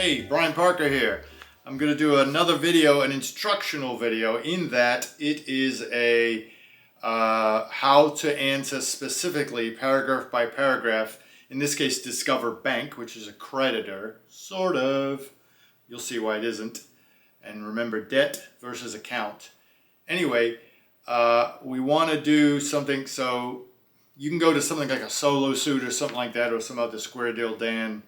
Hey, Brian Parker here. I'm going to do another video, an instructional video, in that it is a how to answer specifically paragraph by paragraph. In this case, Discover Bank, which is a creditor, sort of. You'll see why it isn't. And remember, debt versus account. Anyway, we want to do something, so you can go to something like a solo suit or something like that, or some other Square Deal Dan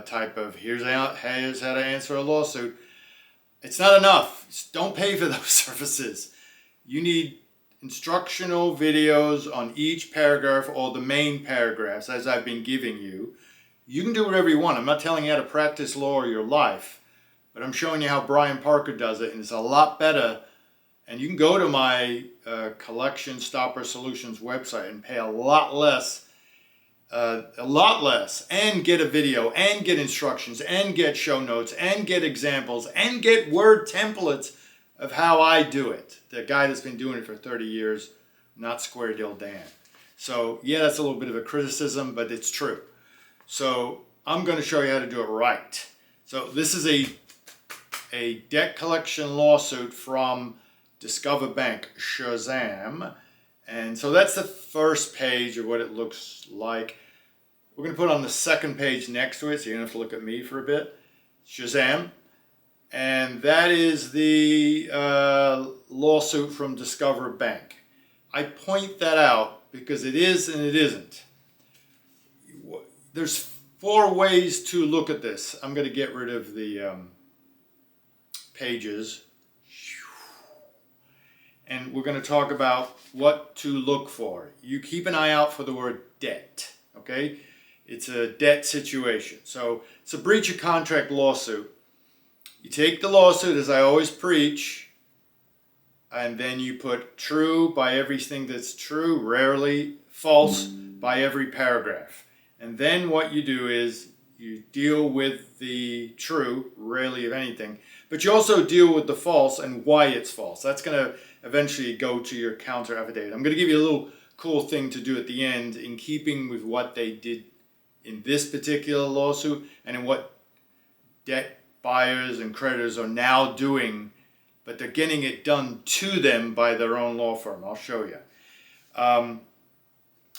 type of here's how to answer a lawsuit. It's not enough. Don't pay for those services. You need instructional videos on each paragraph or the main paragraphs as I've been giving you. You can do whatever you want. I'm not telling you how to practice law or your life, but I'm showing you how Brian Parker does it, and it's a lot better. And you can go to my Collection Stopper Solutions website and pay a lot less, and get a video, and get instructions, and get show notes, and get examples, and get word templates of how I do it. The guy that's been doing it for 30 years, not Square Deal Dan. So yeah, that's a little bit of a criticism, but it's true. So I'm going to show you how to do it right. So this is a debt collection lawsuit from Discover Bank, Shazam. And so that's the first page of what it looks like. We're going to put on the second page next to it, so you're going to have to look at me for a bit. Shazam. And that is the lawsuit from Discover Bank. I point that out because it is and it isn't. There's 4 ways to look at this. I'm going to get rid of the pages. And we're going to talk about what to look for. You keep an eye out for the word debt, okay? It's a debt situation. So it's a breach of contract lawsuit. You take the lawsuit, as I always preach, and then you put true by everything that's true, rarely false by every paragraph. And then what you do is you deal with the true, rarely of anything, but you also deal with the false and why it's false. That's going to eventually go to your counter affidavit. I'm going to give you a little cool thing to do at the end in keeping with what they did in this particular lawsuit and in what debt buyers and creditors are now doing, but they're getting it done to them by their own law firm. I'll show you.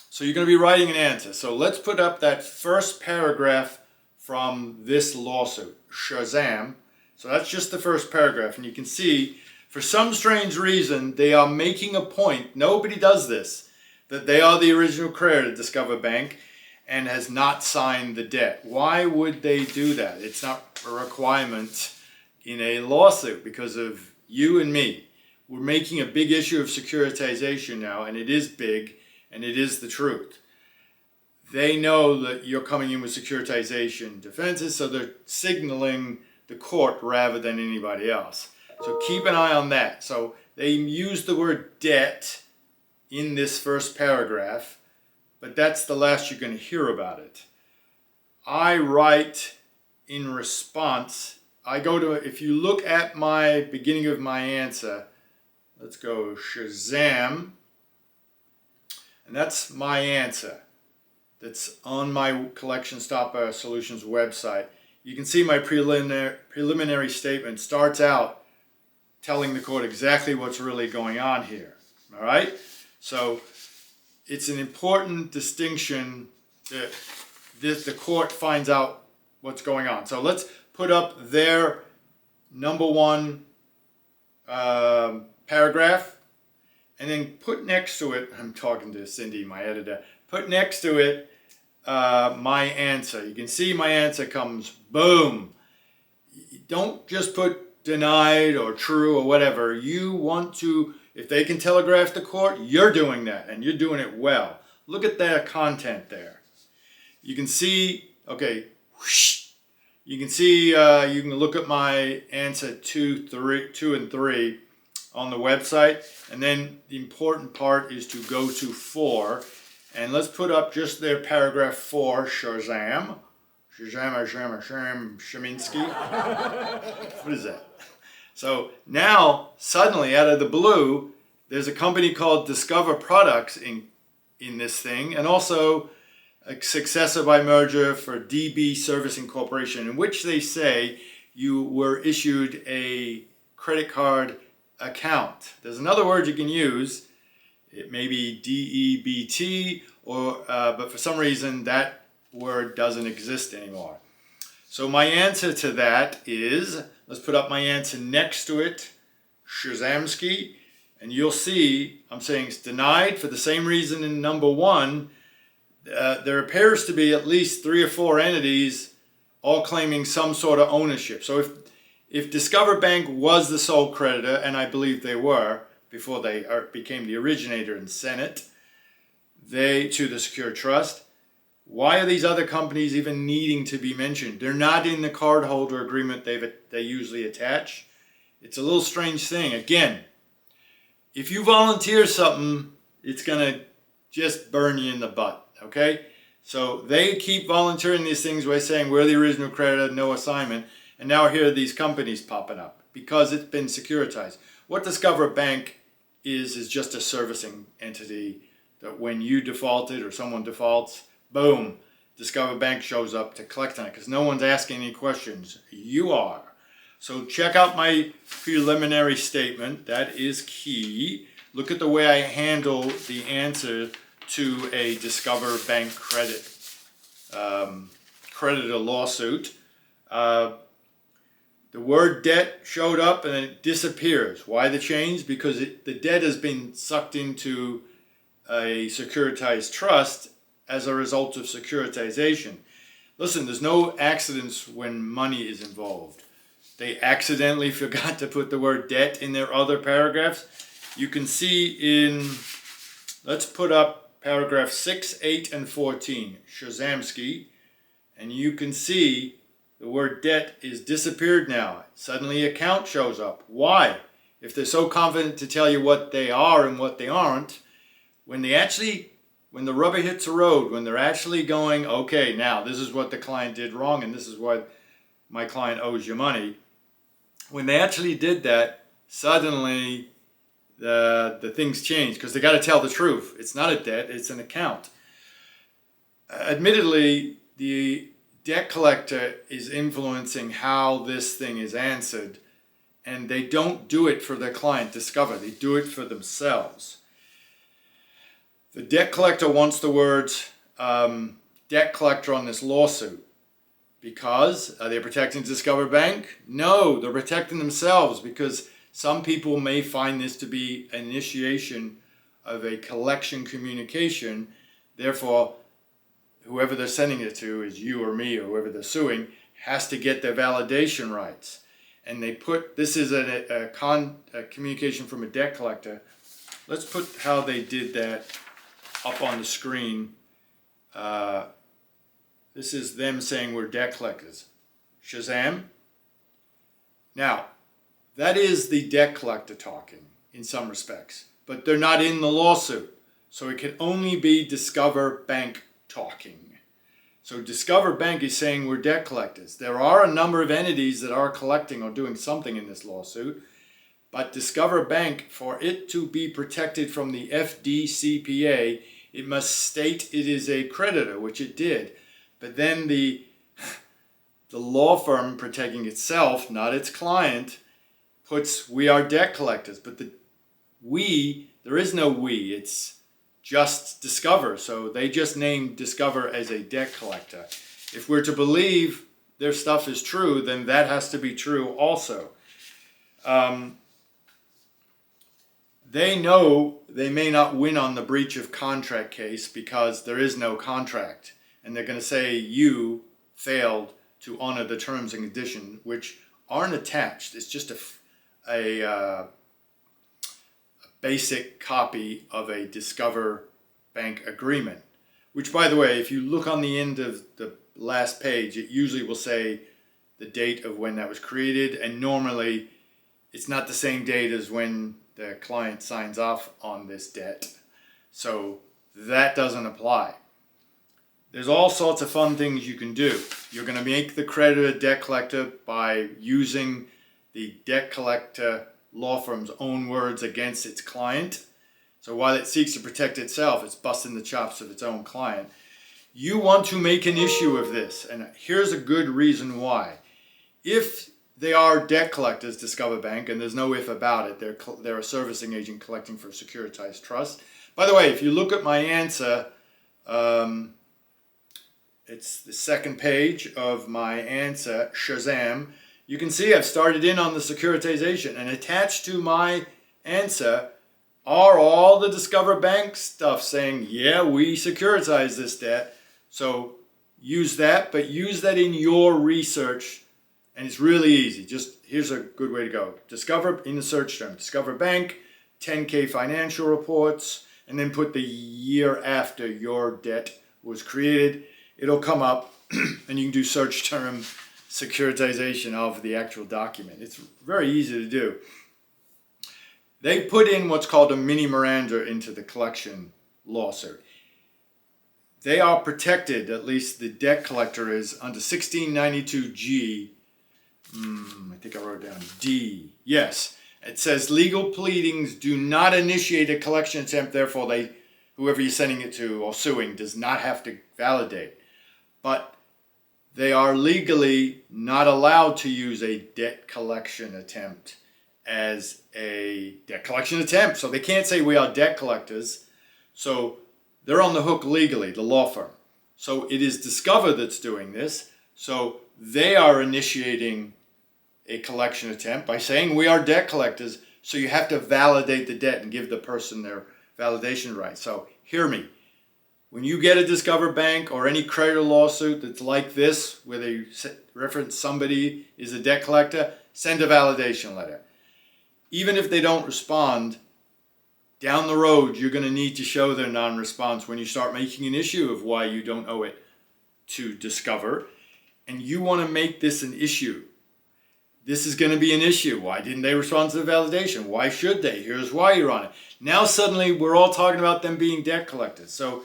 So you're going to be writing an answer. So let's put up that first paragraph from this lawsuit, Shazam. So that's just the first paragraph, and you can see for some strange reason, they are making a point, nobody does this, that they are the original creditor, Discover Bank, and has not signed the debt. Why would they do that? It's not a requirement in a lawsuit because of you and me. We're making a big issue of securitization now, and it is big, and it is the truth. They know that you're coming in with securitization defenses, so they're signaling the court rather than anybody else. So keep an eye on that. So they use the word debt in this first paragraph, but that's the last you're going to hear about it. I write in response. I go to, if you look at my beginning of my answer, let's go Shazam, and that's my answer. That's on my Collection Stopper Solutions website. You can see my preliminary statement starts out telling the court exactly what's really going on here. All right? So it's an important distinction that the court finds out what's going on. So let's put up their number 1 paragraph, and then put next to it, I'm talking to Cindy, my editor, put next to it my answer. You can see my answer comes, boom. Don't just put denied or true or whatever. You want to, if they can telegraph the court, you're doing that, and you're doing it well. Look at their content there. You can see, okay, whoosh. You can see, you can look at my answer 2 and 3 on the website, and then the important part is to go to 4, and let's put up just their paragraph 4, Shazam. Shaminsky. What is that? So now, suddenly, out of the blue, there's a company called Discover Products in this thing, and also a successor by merger for DB Servicing Corporation, in which they say you were issued a credit card account. There's another word you can use. It may be DEBT, but for some reason that word doesn't exist anymore. So my answer to that is, let's put up my answer next to it, Shazamsky, and you'll see I'm saying it's denied for the same reason in number one. There appears to be at least 3 or 4 entities all claiming some sort of ownership. So if Discover Bank was the sole creditor, and I believe they were before they became the originator and sent it to the secure trust, why are these other companies even needing to be mentioned? They're not in the cardholder agreement they usually attach. It's a little strange thing. Again, if you volunteer something, it's going to just burn you in the butt, okay? So they keep volunteering these things by saying we're the original creditor, no assignment, and now here are these companies popping up because it's been securitized. What Discover Bank is just a servicing entity that when you defaulted or someone defaults, boom, Discover Bank shows up to collect on it because no one's asking any questions. You are. So check out my preliminary statement. That is key. Look at the way I handle the answer to a Discover Bank creditor lawsuit. The word debt showed up and then it disappears. Why the change? Because the debt has been sucked into a securitized trust as a result of securitization. Listen, there's no accidents when money is involved. They accidentally forgot to put the word debt in their other paragraphs. You can see in, let's put up paragraph 6, 8, and 14, Shazamsky, and you can see the word debt is disappeared now. Suddenly account shows up. Why? If they're so confident to tell you what they are and what they aren't, when the rubber hits the road, when they're actually going, okay, now this is what the client did wrong and this is what my client owes you money. When they actually did that, suddenly the things change because they got to tell the truth. It's not a debt, it's an account. Admittedly, the debt collector is influencing how this thing is answered, and they don't do it for their client Discover. They do it for themselves. The debt collector wants the words debt collector on this lawsuit. Because? Are they protecting Discover Bank? No, they're protecting themselves because some people may find this to be an initiation of a collection communication. Therefore, whoever they're sending it to is you or me or whoever they're suing has to get their validation rights. And they put, this is a communication from a debt collector. Let's put how they did that up on the screen. This is them saying we're debt collectors. Shazam. Now, that is the debt collector talking in some respects, but they're not in the lawsuit. So it can only be Discover Bank talking. So Discover Bank is saying we're debt collectors. There are a number of entities that are collecting or doing something in this lawsuit, but Discover Bank, for it to be protected from the FDCPA, it must state it is a creditor, which it did. But then the law firm protecting itself, not its client, puts we are debt collectors. But there is no we, it's just Discover. So they just named Discover as a debt collector. If we're to believe their stuff is true, then that has to be true also. They know they may not win on the breach of contract case because there is no contract. And they're going to say you failed to honor the terms and conditions, which aren't attached. It's just a basic copy of a Discover Bank agreement, which, by the way, if you look on the end of the last page, it usually will say the date of when that was created. And normally it's not the same date as when the client signs off on this debt. So that doesn't apply. There's all sorts of fun things you can do. You're going to make the creditor debt collector by using the debt collector law firm's own words against its client. So while it seeks to protect itself, it's busting the chops of its own client. You want to make an issue of this, and here's a good reason why. If they are debt collectors, Discover Bank, and there's no if about it, they're a servicing agent collecting for a securitized trust. By the way, if you look at my answer, it's the second page of my answer, Shazam. You can see I've started in on the securitization, and attached to my answer are all the Discover Bank stuff saying, yeah, we securitize this debt. So use that, but use that in your research. And it's really easy. Just here's a good way to go. Discover in the search term. Discover Bank, 10K financial reports, and then put the year after your debt was created. It'll come up, and you can do search term securitization of the actual document. It's very easy to do. They put in what's called a mini Miranda into the collection lawsuit. They are protected, at least the debt collector is, under 1692G. I think I wrote down D. Yes. It says legal pleadings do not initiate a collection attempt, therefore whoever you're sending it to or suing does not have to validate. But they are legally not allowed to use a debt collection attempt as a debt collection attempt. So they can't say we are debt collectors. So they're on the hook legally, the law firm. So it is Discover that's doing this. So they are initiating a collection attempt by saying we are debt collectors, so you have to validate the debt and give the person their validation right. So hear me. When you get a Discover Bank or any creditor lawsuit that's like this, where they reference somebody is a debt collector, send a validation letter. Even if they don't respond, down the road you're going to need to show their non-response when you start making an issue of why you don't owe it to Discover. And you want to make this an issue. This is going to be an issue. Why didn't they respond to the validation? Why should they? Here's why you're on it. Now suddenly we're all talking about them being debt collectors. So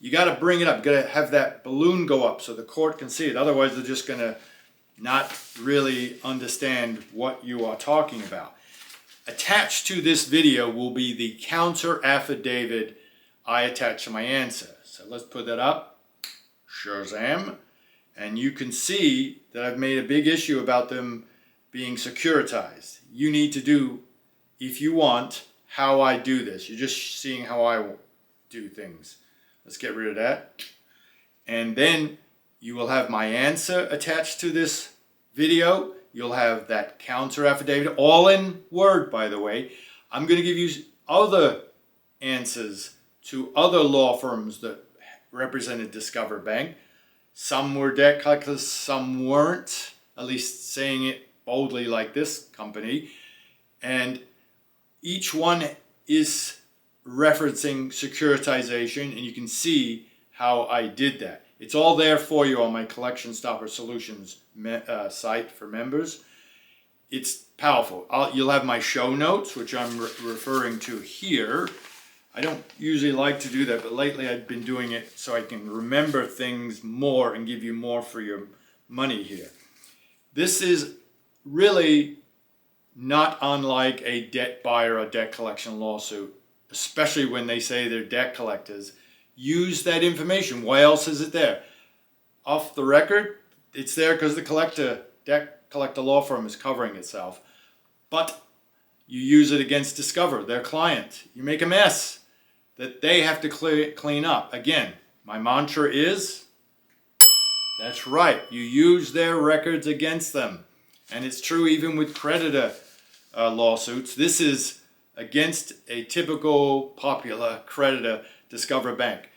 you got to bring it up. You got to have that balloon go up so the court can see it. Otherwise they're just going to not really understand what you are talking about. Attached to this video will be the counter affidavit I attached to my answer. So let's put that up. Shazam. And you can see that I've made a big issue about them being securitized. You need to do, if you want, how I do this. You're just seeing how I do things. Let's get rid of that. And then you will have my answer attached to this video. You'll have that counter affidavit, all in Word, by the way. I'm going to give you other answers to other law firms that represented Discover Bank. Some were debt collectors, some weren't, at least saying it boldly like this company. And each one is referencing securitization, and you can see how I did that. It's all there for you on my Collection Stopper Solutions site for members. It's powerful. You'll have my show notes, which I'm referring to here. I don't usually like to do that, but lately I've been doing it so I can remember things more and give you more for your money here. This is really not unlike a debt buyer or debt collection lawsuit, especially when they say they're debt collectors. Use that information. Why else is it there? Off the record, it's there because the debt collector law firm is covering itself. But you use it against Discover, their client. You make a mess that they have to clean up. Again, my mantra is, that's right, you use their records against them. And it's true even with creditor lawsuits. This is against a typical popular creditor, Discover Bank.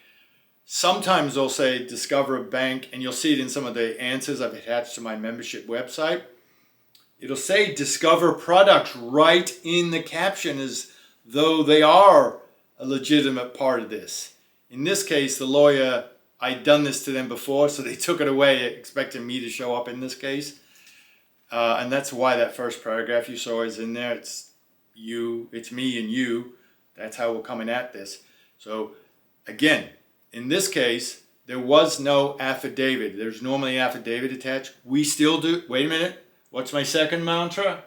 Sometimes they'll say Discover Bank, and you'll see it in some of the answers I've attached to my membership website. It'll say Discover Products right in the caption as though they are a legitimate part of this. In this case, the lawyer, I'd done this to them before, so they took it away expecting me to show up in this case. And that's why that first paragraph you saw is in there. It's you, it's me and you. That's how we're coming at this. So again, in this case, there was no affidavit. There's normally an affidavit attached. We still do. Wait a minute. What's my second mantra?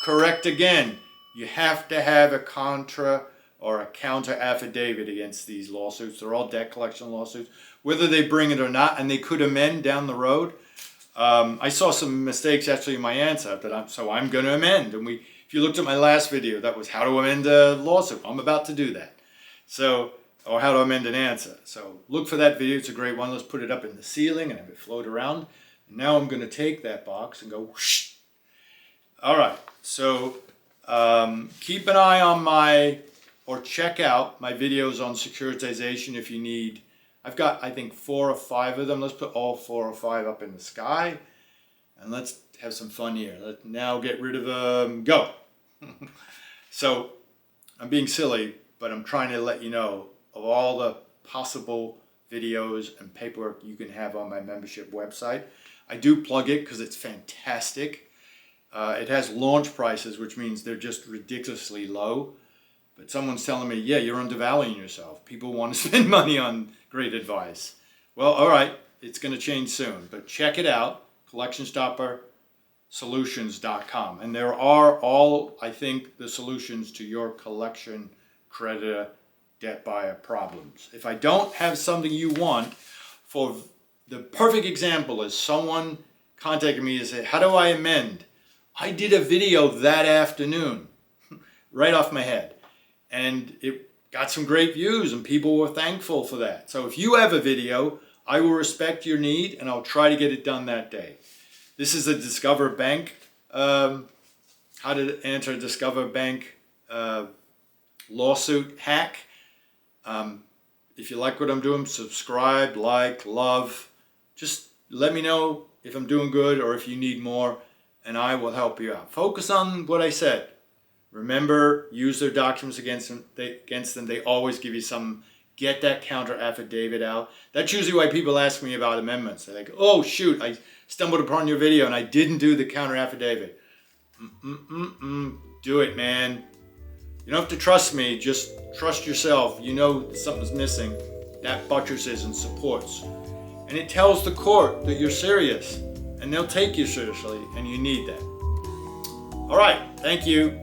Correct again. You have to have a contra or a counter affidavit against these lawsuits. They're all debt collection lawsuits, whether they bring it or not, and they could amend down the road. I saw some mistakes actually in my answer, so I'm going to amend. And if you looked at my last video, that was how to amend a lawsuit. I'm about to do that. So, or how to amend an answer. So look for that video. It's a great one. Let's put it up in the ceiling and have it float around. And now I'm going to take that box and go whoosh. All right. So keep an eye on or check out my videos on securitization if you need. I've got, I think, 4 or 5 of them. Let's put all 4 or 5 up in the sky. And let's have some fun here. Let's now get rid of them. Go. So I'm being silly, but I'm trying to let you know of all the possible videos and paperwork you can have on my membership website. I do plug it because it's fantastic. It has launch prices, which means they're just ridiculously low. But someone's telling me, yeah, you're undervaluing yourself. People want to spend money on great advice. Well, all right, it's going to change soon. But check it out, collectionstoppersolutions.com. And there are all, I think, the solutions to your collection, creditor, debt buyer problems. If I don't have something you want, for the perfect example is someone contacted me and said, how do I amend? I did a video that afternoon, right off my head. And it got some great views and people were thankful for that. So if you have a video, I will respect your need and I'll try to get it done that day. This is a Discover Bank, how to enter a Discover Bank lawsuit hack. If you like what I'm doing, subscribe, like, love. Just let me know if I'm doing good or if you need more and I will help you out. Focus on what I said. Remember, use their documents against them. They always give you some, get that counter affidavit out. That's usually why people ask me about amendments. They're like, oh shoot, I stumbled upon your video and I didn't do the counter affidavit. Do it, man. You don't have to trust me, just trust yourself. You know something's missing. That buttresses and supports. And it tells the court that you're serious and they'll take you seriously and you need that. All right, thank you.